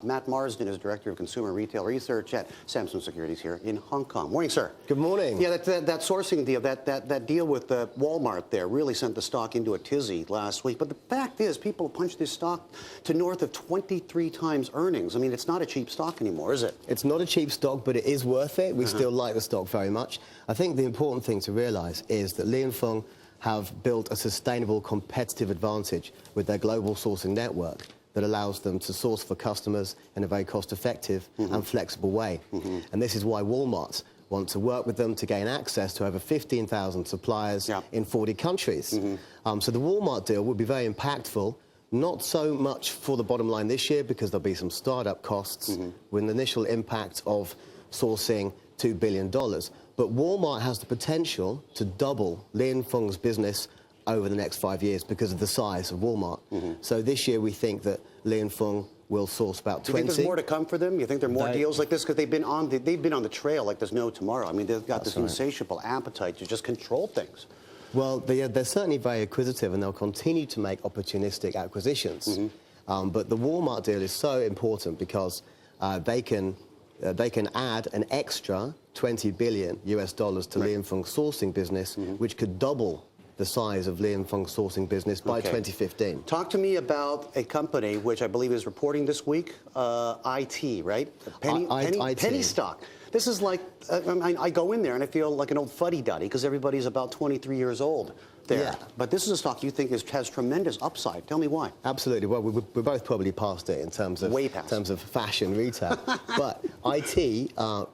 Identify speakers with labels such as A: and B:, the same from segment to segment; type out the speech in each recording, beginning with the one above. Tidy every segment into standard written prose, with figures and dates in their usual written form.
A: Matt Marsden is Director of Consumer Retail Research at Samsung Securities here in Hong Kong. Morning, sir.
B: Good morning.
A: Yeah, that sourcing deal, that deal with Wal-Mart there really sent the stock into a tizzy last week. But the fact is, people punched this stock to north of 23 times earnings. I mean, it's not a cheap stock anymore, is it?
B: It's not a cheap stock, but it is worth it. We still like the stock very much. I think the important thing to realize is that Li Fung have built a sustainable competitive advantage with their global sourcing network that allows them to source for customers in a very cost-effective and flexible way. And this is why Wal-Mart want to work with them to gain access to over 15,000 suppliers in 40 countries. So the Wal-Mart deal will be very impactful, not so much for the bottom line this year because there'll be some startup costs with an initial impact of sourcing $2 billion. But Wal-Mart has the potential to double Li Fung's business over the next 5 years because of the size of Wal-Mart. So this year we think that Li Fung will source about 20.
A: Do you think there's more to come for them? You think there are more deals like this? Because they've been on the trail like there's no tomorrow. I mean, they've got this insatiable appetite to just control things.
B: Well, they're certainly very acquisitive, and they'll continue to make opportunistic acquisitions. But the Wal-Mart deal is so important because they can add an extra $20 billion US to Li Fung's sourcing business, which could double the size of Li Fung's sourcing business by 2015.
A: Talk to me about a company which I believe is reporting this week, IT, right? Penny stock. This is like, I go in there and I feel like an old fuddy-duddy because everybody's about 23 years old there. Yeah. But this is a stock you think has tremendous upside. Tell me why.
B: Absolutely. Well, we're both probably past it in terms of fashion retail. But IT,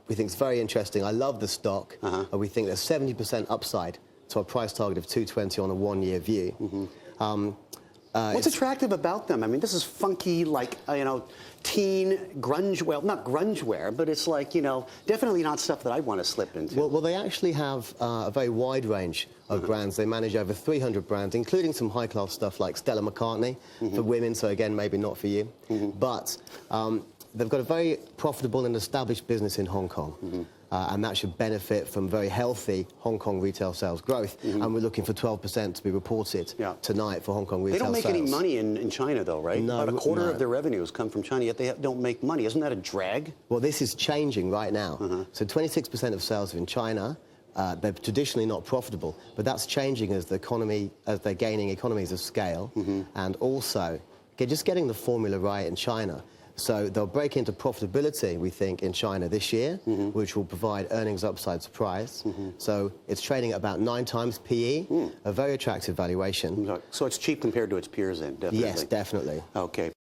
B: we think is very interesting. I love the stock. We think there's 70% upside to a price target of 220 on a one-year view.
A: What's attractive about them? I mean, this is funky, like, teen grunge, well, not grunge wear, but it's like, definitely not stuff that I want to slip into.
B: Well, they actually have a very wide range of brands. They manage over 300 brands, including some high-class stuff like Stella McCartney for women, so again, maybe not for you. But they've got a very profitable and established business in Hong Kong. And that should benefit from very healthy Hong Kong retail sales growth. And we're looking for 12% to be reported tonight for Hong Kong retail sales.
A: They don't make any money in China, though, right?
B: No.
A: About a quarter of their revenues come from China, yet they don't make money. Isn't that a drag?
B: Well, this is changing right now. So 26% of sales are in China. They're traditionally not profitable, but that's changing as the economy, as they're gaining economies of scale, and also just getting the formula right in China. So they'll break into profitability, we think, in China this year, which will provide earnings upside surprise. So it's trading at about 9 times PE, a very attractive valuation.
A: So it's cheap compared to its peers then, definitely.
B: Yes, definitely.
A: Okay.